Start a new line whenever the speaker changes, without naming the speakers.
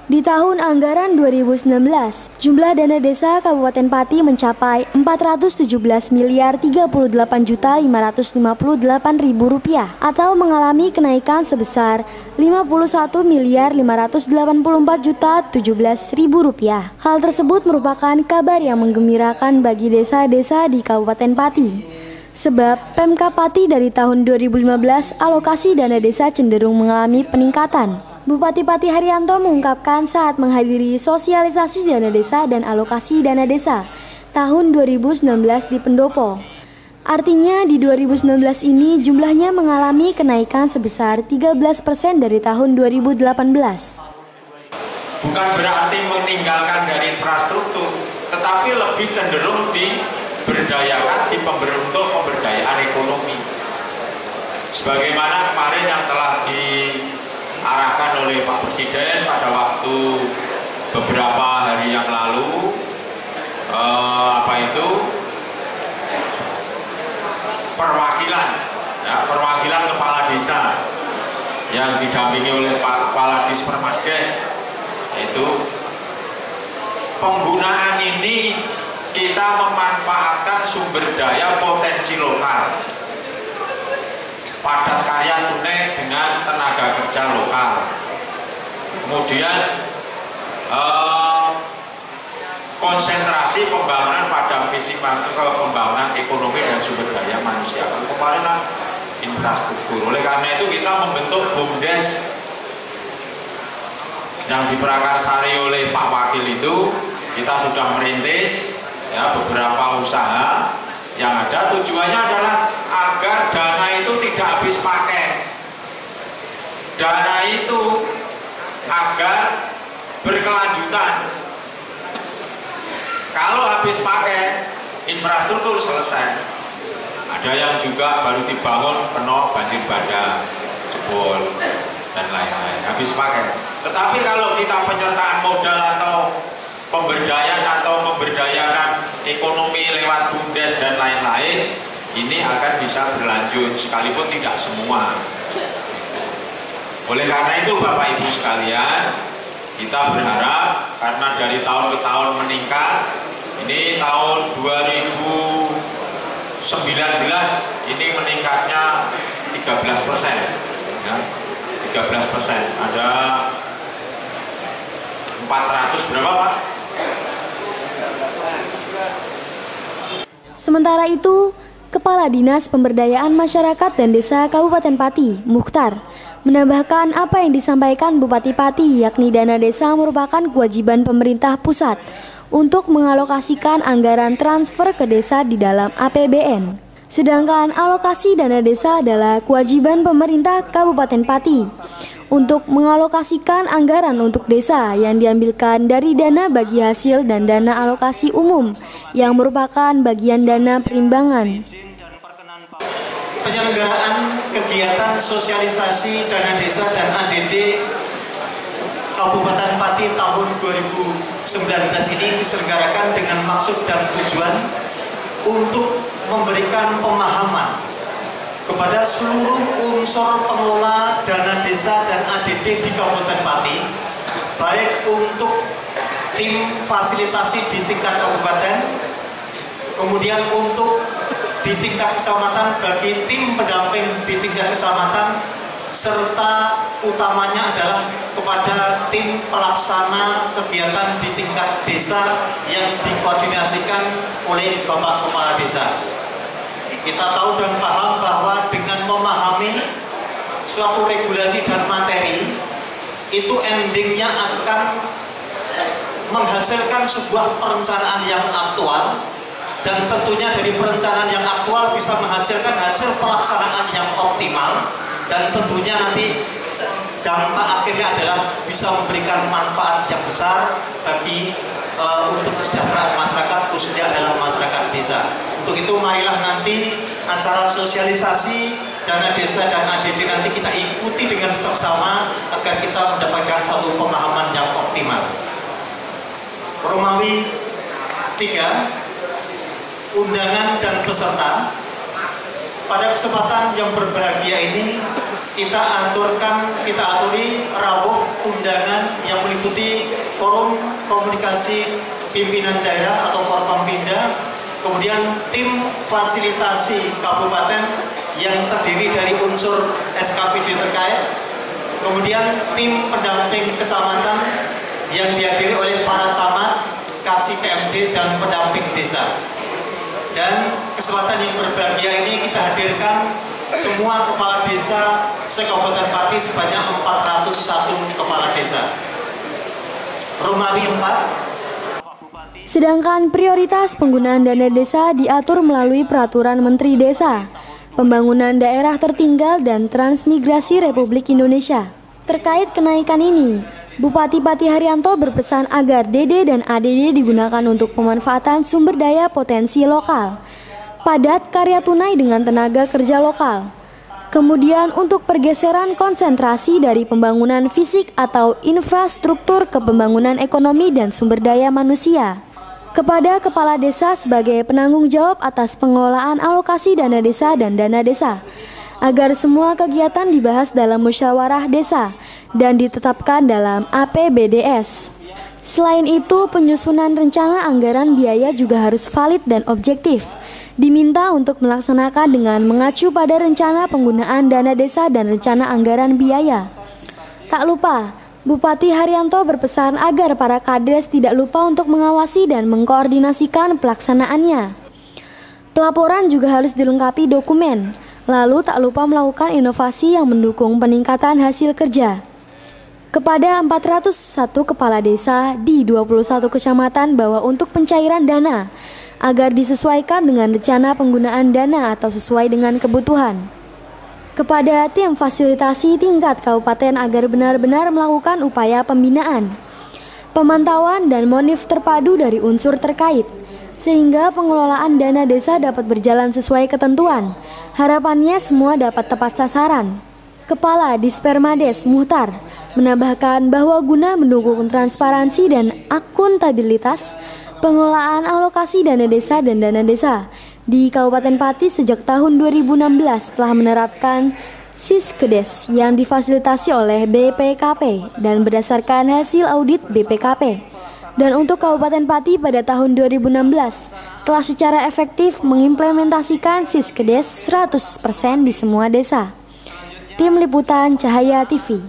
Di tahun anggaran 2019, jumlah dana desa Kabupaten Pati mencapai Rp417.038.558.000 atau mengalami kenaikan sebesar Rp51.584.017.000. Hal tersebut merupakan kabar yang menggembirakan bagi desa-desa di Kabupaten Pati. Sebab Pemkab Pati dari tahun 2015 alokasi dana desa cenderung mengalami peningkatan. Bupati Pati Haryanto mengungkapkan saat menghadiri sosialisasi dana desa dan alokasi dana desa tahun 2019 di Pendopo. Artinya di 2019 ini jumlahnya mengalami kenaikan sebesar 13% dari tahun 2018.
Bukan berarti meninggalkan dari infrastruktur, tetapi lebih cenderung diberdayakan untuk pemberdayaan ekonomi. Sebagaimana kemarin yang telah diarahkan oleh Pak Presiden pada waktu beberapa hari yang lalu, perwakilan kepala desa yang didampingi oleh Pak Kepala Dispermasdes, yaitu penggunaan ini kita memanfaatkan sumber daya potensi lokal, padat karya tunai dengan tenaga kerja lokal, kemudian konsentrasi pembangunan pada visi pembangunan ekonomi dan sumber daya manusia. Kemarin infrastruktur. Oleh karena itu kita membentuk BUMDes yang diprakarsai oleh Pak Wakil itu. Kita sudah merintis ya beberapa usaha yang ada, tujuannya adalah agar dana itu tidak habis pakai. Dana itu agar berkelanjutan. Kalau habis pakai, infrastruktur selesai. Ada yang juga baru dibangun penuh banjir bandang, jebol dan lain-lain, habis pakai. Tetapi kalau kita penyertaan modal atau memberdayakan ekonomi lewat BUMDes dan lain-lain, ini akan bisa berlanjut sekalipun tidak semua. Oleh karena itu Bapak Ibu sekalian, kita berharap karena dari tahun ke tahun meningkat, ini tahun 2019 ini meningkatnya 13%, ya, 13%. Ada 400 berapa Pak?
Sementara itu, Kepala Dinas Pemberdayaan Masyarakat dan Desa Kabupaten Pati, Mukhtar, menambahkan apa yang disampaikan Bupati Pati, yakni dana desa merupakan kewajiban pemerintah pusat untuk mengalokasikan anggaran transfer ke desa di dalam APBN. Sedangkan alokasi dana desa adalah kewajiban pemerintah Kabupaten Pati untuk mengalokasikan anggaran untuk desa yang diambilkan dari dana bagi hasil dan dana alokasi umum yang merupakan bagian dana perimbangan.
Penyelenggaraan kegiatan sosialisasi dana desa dan ADD Kabupaten Pati tahun 2019 ini diselenggarakan dengan maksud dan tujuan untuk memberikan pemahaman kepada seluruh unsur pengelola dana desa dan ADD di Kabupaten Pati, baik untuk tim fasilitasi di tingkat kabupaten, kemudian untuk di tingkat kecamatan bagi tim pendamping di tingkat kecamatan, serta utamanya adalah kepada tim pelaksana kegiatan di tingkat desa yang dikoordinasikan oleh Bapak Kepala Desa. Kita tahu dan paham bahwa dengan memahami suatu regulasi dan materi, itu endingnya akan menghasilkan sebuah perencanaan yang aktual, dan tentunya dari perencanaan yang aktual bisa menghasilkan hasil pelaksanaan yang optimal, dan tentunya nanti dampak akhirnya adalah bisa memberikan manfaat yang besar bagi untuk kesejahteraan masyarakat, khususnya adalah masyarakat desa. Untuk itu marilah nanti acara sosialisasi dana desa dan ADD nanti kita ikuti dengan seksama agar kita mendapatkan satu pemahaman yang optimal. Romawi 3, undangan dan peserta. Pada kesempatan yang berbahagia ini, kita aturi rawuh undangan yang meliputi forum komunikasi pimpinan daerah atau Forkompinda, kemudian tim fasilitasi kabupaten yang terdiri dari unsur SKPD terkait, kemudian tim pendamping kecamatan yang dihadiri oleh para camat, kasih PMD dan pendamping desa. Dan kesempatan yang berbahagia ini kita hadirkan semua kepala desa se-Kabupaten Pati sebanyak 401 kepala desa. Romawi 4.
Sedangkan prioritas penggunaan dana desa diatur melalui Peraturan Menteri Desa, Pembangunan Daerah Tertinggal dan Transmigrasi Republik Indonesia. Terkait kenaikan ini, Bupati Pati Haryanto berpesan agar DD dan ADD digunakan untuk pemanfaatan sumber daya potensi lokal, padat karya tunai dengan tenaga kerja lokal. Kemudian untuk pergeseran konsentrasi dari pembangunan fisik atau infrastruktur ke pembangunan ekonomi dan sumber daya manusia. Kepada kepala desa sebagai penanggung jawab atas pengelolaan alokasi dana desa dan dana desa, agar semua kegiatan dibahas dalam musyawarah desa dan ditetapkan dalam APBDS. Selain itu, penyusunan rencana anggaran biaya juga harus valid dan objektif. Diminta untuk melaksanakan dengan mengacu pada rencana penggunaan dana desa dan rencana anggaran biaya. Tak lupa, Bupati Haryanto berpesan agar para kades tidak lupa untuk mengawasi dan mengkoordinasikan pelaksanaannya. Pelaporan juga harus dilengkapi dokumen. Lalu tak lupa melakukan inovasi yang mendukung peningkatan hasil kerja. Kepada 401 kepala desa di 21 kecamatan bahwa untuk pencairan dana agar disesuaikan dengan rencana penggunaan dana atau sesuai dengan kebutuhan. Kepada tim fasilitasi tingkat kabupaten agar benar-benar melakukan upaya pembinaan, pemantauan dan monif terpadu dari unsur terkait, sehingga pengelolaan dana desa dapat berjalan sesuai ketentuan. Harapannya semua dapat tepat sasaran. Kepala Dispermades Muhtar menambahkan bahwa guna mendukung transparansi dan akuntabilitas pengelolaan alokasi dana desa dan dana desa di Kabupaten Pati sejak tahun 2016 telah menerapkan Siskedes yang difasilitasi oleh BPKP dan berdasarkan hasil audit BPKP. Dan untuk Kabupaten Pati pada tahun 2016 telah secara efektif mengimplementasikan Siskedes 100% di semua desa. Tim Liputan Cahaya TV.